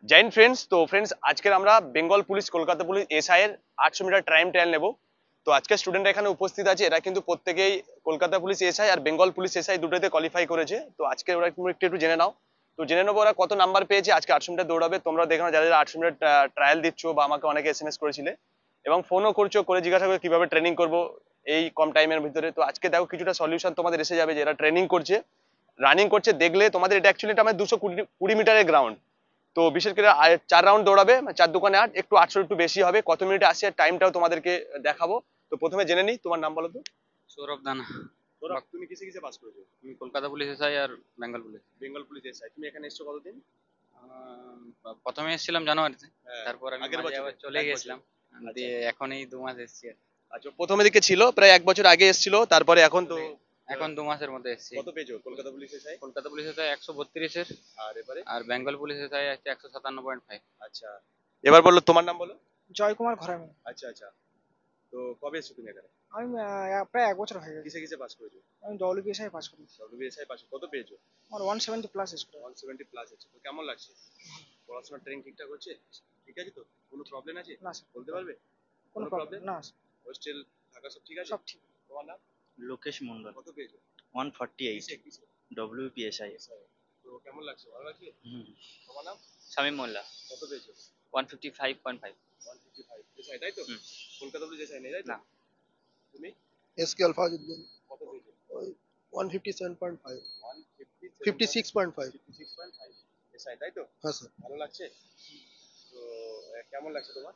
Joint friends. তো friends, আজকের আমরা Bengal police, Kolkata police SI এর 800 মিটার টাইম ট্রায়াল নেব। তো আজকে স্টুডেন্টরা এখানে উপস্থিত আছে, এরা কিন্তু প্রত্যেকেই কলকাতা পুলিশ এসআই আর বেঙ্গল পুলিশ এসআই দুটোতে কোয়ালিফাই করেছে। তো আজকে ওরা একটু জেনে নাও। তো জেনে নেবো ওরা কত নাম্বার পেয়েছে, আজকে 800 মিটার দৌড়াবে। তোমরা দেখো যারা যারা 800 মিটার ট্রায়াল দিচ্ছ বা আমাকে অনেকে এসএমএস করেছিলে এবং ফোনও করছো, করে জিজ্ঞাসা করে কিভাবে ট্রেনিং করবো এই কম টাইমের ভিতরে। তো আজকে দেখো কিছুটা সলিউশন তোমাদের এসে যাবে, যে এরা ট্রেনিং করছে, রানিং করছে। দেখলে তোমাদের এটা অ্যাকচুয়ালি আমার 220 মিটারের গ্রাউন্ড। তো বিশেষ করে 4 রাউন্ড দৌড়াবে, 4 দুগুণে 8, একটু 800 একটু বেশি হবে। কত মিনিটে আসছে টাইমটাও তোমাদেরকে দেখাবো। তো প্রথমে জেনে নিই, তোমার নাম বলো তো। সৌরভ দানা। সৌরভ, তুমি কিসে কিসে পাস করেছো? আমি কলকাতা পুলিশ এসআই আর Bengal police. Bengal police SI. তুমি এখানে এসছো কতদিন? প্রথমে এসেছিলাম জানুয়ারিতে, হ্যাঁ, তারপর আমি আগের মাঝে বছর আবার চলে গেছিলাম, দিয়ে এখন এই 2 মাস এসেছি। আচ্ছা, প্রথমে দিকে ছিল প্রায় 1 বছর আগে এসেছিল, তারপরে এখন তো এখন 2 মাসের মধ্যে এসেছি। কত পেয়েছো Kolkata police SI? Kolkata police SI 132 এর, আর এবারে আর বেঙ্গল পুলিশ এসআই আছে 157.5। আচ্ছা, এবার বললো তোমার নাম বলো। জয় কুমার ঘরামি। আচ্ছা আচ্ছা, তো কবে এসছো তুমি এখানে? আমি প্রায় 1 বছর হয়ে গেছে। কিসে কিসে পাস করেছো? আমি ডব্লিউবিএসআই পাস করি। ডব্লিউবিএসআই পাস কত পেয়েছো? আমার 170 প্লাস স্কোর। 170 প্লাস আছে। তো কেমন লাগছে? পড়াশোনার ট্রেনিং ঠিকঠাক হচ্ছে? ঠিক আছে তো? কোনো প্রবলেম আছে? না স্যার, বলতে পারবে? কোনো প্রবলেম না স্যার, হোস্টেল থাকা সব ঠিক আছে? সব ঠিক। তোমার নাম? লোকেশ মন্ডল। কত পেয়েছো? 148 কিসে কিসে? WPSI। তো কেমন লাগছে? ভালো লাগছে? তোমার নাম? শামীম মোল্লা। কত পেয়েছো? 155.5। 155 এসআই, তাই তো? কলকাতা পুলিশ এসআই নেই, তাই তো? না। তুমি এসকে আলফাজউদ্দিন কত পেয়েছো? 157.5 56.5 56.5 এসআই, তাই তো? হ্যাঁ স্যার। ভালো লাগছে তো? কেমন লাগছে তোমার?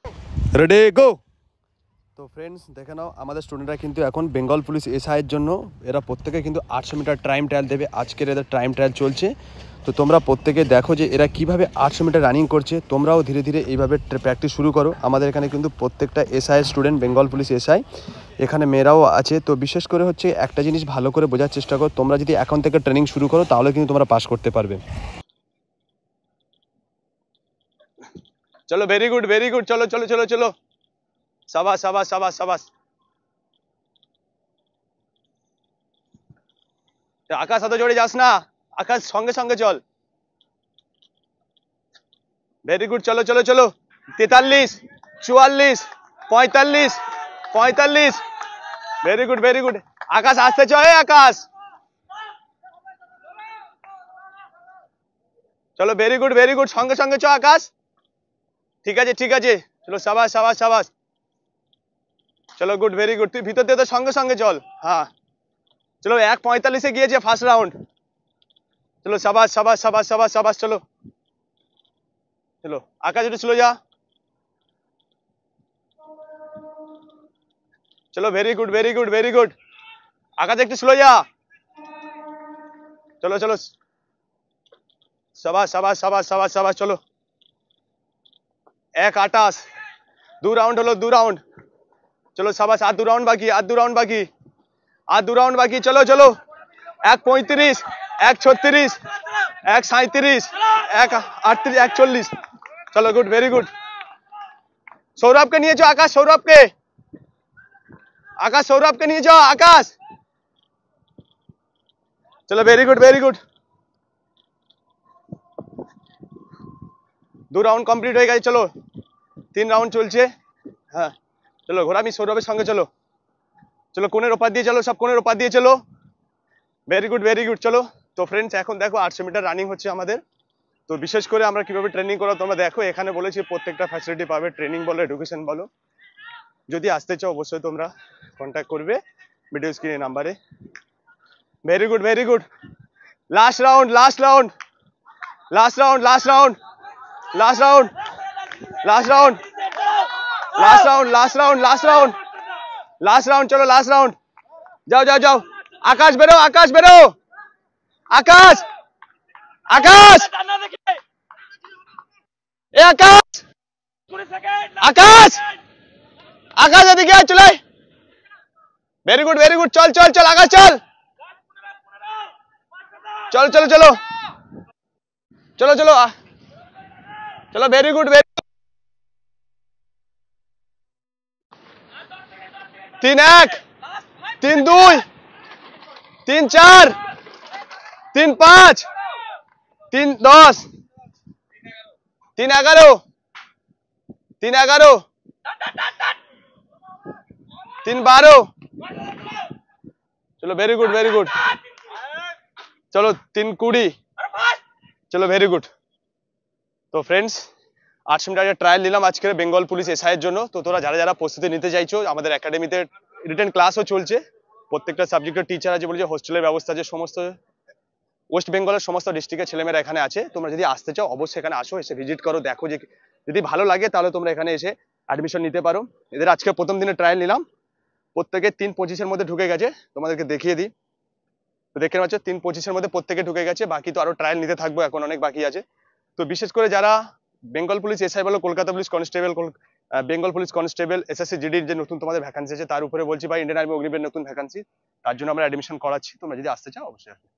Ready go. তো ফ্রেন্ডস, দেখে নাও আমাদের স্টুডেন্টরা কিন্তু এখন বেঙ্গল পুলিশ এসআইয়ের জন্য এরা প্রত্যেকে কিন্তু 800 মিটার টাইম ট্রায়াল দেবে। আজকের এদের টাইম ট্রায়াল চলছে। তো তোমরা প্রত্যেকে দেখো যে এরা কিভাবে 800 মিটার রানিং করছে। তোমরাও ধীরে ধীরে এইভাবে প্র্যাকটিস শুরু করো। আমাদের এখানে কিন্তু প্রত্যেকটা এসআইয়ের স্টুডেন্ট, বেঙ্গল পুলিশ এসআই, এখানে মেয়েরাও আছে। তো বিশেষ করে হচ্ছে একটা জিনিস ভালো করে বোঝার চেষ্টা করো, তোমরা যদি এখন থেকে ট্রেনিং শুরু করো তাহলে কিন্তু তোমরা পাস করতে পারবে। চলো, ভেরি গুড ভেরি গুড, চলো চলো চলো চলো, সাবাস সাবাস সাবাস সাবাস। আকাশ সাথে জড়ে যাস না, আকাশ সঙ্গে সঙ্গে চল। ভেরি গুড, চলো চলো চলো। 43, 44, 45, 45। Very good very good. Akash আসতে চলে, আকাশ চলো। ভেরি গুড ভেরি গুড, সঙ্গে সঙ্গে চ আকাশ। ঠিক আছে ঠিক আছে, চলো, সাবাস সাবাস সাবাস। চলো, গুড ভেরি গুড। তুই ভিতর দিয়ে তো সঙ্গে সঙ্গে চল। হ্যাঁ চলো, 1:45 গিয়েছে ফার্স্ট রাউন্ড। চলো, সাবাস সাবাস সাবাস সাবাস সাবাস। চলো চলো, আকাশ একটু স্লো যা। চলো, very good very good very good. Akash একটু স্লো যা। চলো চলো, সাবাস সাবাস সাবাস সাবাস সাবাস। চলো, 1:28, 2 রাউন্ড হলো, 2 রাউন্ড। চলো সাবাস, আর 2 রাউন্ড বাকি, আর 2 রাউন্ড বাকি, আর 2 রাউন্ড বাকি। চলো চলো, 1:35, 1:36, 1:37, 1:38, 1:40। চলো, গুড ভেরি গুড। সৌরভকে নিয়ে যাও, আকাশ সৌরভকে, আকাশ সৌরভকে নিয়ে যাও, আকাশ। চলো, very good very good. 2 round complete হয়ে গেছে। চলো, 3 রাউন্ড চলছে। হ্যাঁ চলো, ঘোরামি সৌরভের সঙ্গে চলো। চলো, কোণের ওপার দিয়ে চলো, সব কোণের ওপার দিয়ে চলো। Very good very good. চলো, তো ফ্রেন্ডস এখন দেখো 800 মিটার রানিং হচ্ছে আমাদের। তো বিশেষ করে আমরা কিভাবে ট্রেনিং করা তোমরা দেখো। এখানে বলেছি প্রত্যেকটা ফ্যাসিলিটি পাবে, ট্রেনিং বলো, এডুকেশন বলো। যদি আসতে চাও অবশ্যই তোমরা কন্ট্যাক্ট করবে ভিডিও স্ক্রিনে নাম্বারে। Very good very good. Last round last round last round last round last round last round last round last round last round last round. চলো, লাস্ট রাউন্ড। যাও যাও যাও, আকাশ বেরো, আকাশ বেরো, আকাশ আকাশ, এ আকাশ, আকাশ আকাশ, এদিকে চলে। Very good very good. চল চল চল, আকাশ চল, চলো চলো চলো চলো চলো চলো। Very good very good. 3-1, 3-2, 3-4, 3-5, 3-10, 3-11 3-11 3-12 चलो वेरी गुड चलो 3-20 चलो वेरी गुड তো ফ্রেন্ডস 800 মিটারের ট্রায়াল নিলাম আজকে বেঙ্গল পুলিশ এসআই এর জন্য। তো তোরা যারা যারা প্রস্তুতি নিতে চাইছো আমাদের একাডেমিতে রিটেন ক্লাসও চলছে, প্রত্যেকটা সাবজেক্টের টিচার আছে, বলেছে হোস্টেলের ব্যবস্থা আছে, সমস্ত ওয়েস্ট বেঙ্গলের সমস্ত ডিস্ট্রিক্টের ছেলেমেয়েরা এখানে আছে। তোমরা যদি আসতে চাও অবশ্যই এখানে আসো, এসে ভিজিট করো, দেখো যে যদি ভালো লাগে তাহলে তোমরা এখানে এসে অ্যাডমিশন নিতে পারো। এদের আজকে প্রথম দিনে ট্রায়াল নিলাম, প্রত্যেকে 3-25 এর মধ্যে ঢুকে গেছে, তোমাদেরকে দেখিয়ে দিই। তো দেখতে পাচ্ছ 3-25 এর মধ্যে প্রত্যেকে ঢুকে গেছে, বাকি তো আরো ট্রায়াল নিতে থাকবো, এখন অনেক বাকি আছে। তো বিশেষ করে যারা বেঙ্গল পুলিশ এসআই বলো, Kolkata police constable, Bengal police constable, SSC জিডির যে নতুন তোমাদের ভ্যাকান্সি আছে তার উপরে বলছি ভাই, ইন্ডিয়ান আর্মি অগ্নিবীর নতুন ভ্যাকান্সি, তার জন্য আমরা অ্যাডমিশন করাচ্ছি। তোমরা যদি আসতে চাও অবশ্যই আসবে।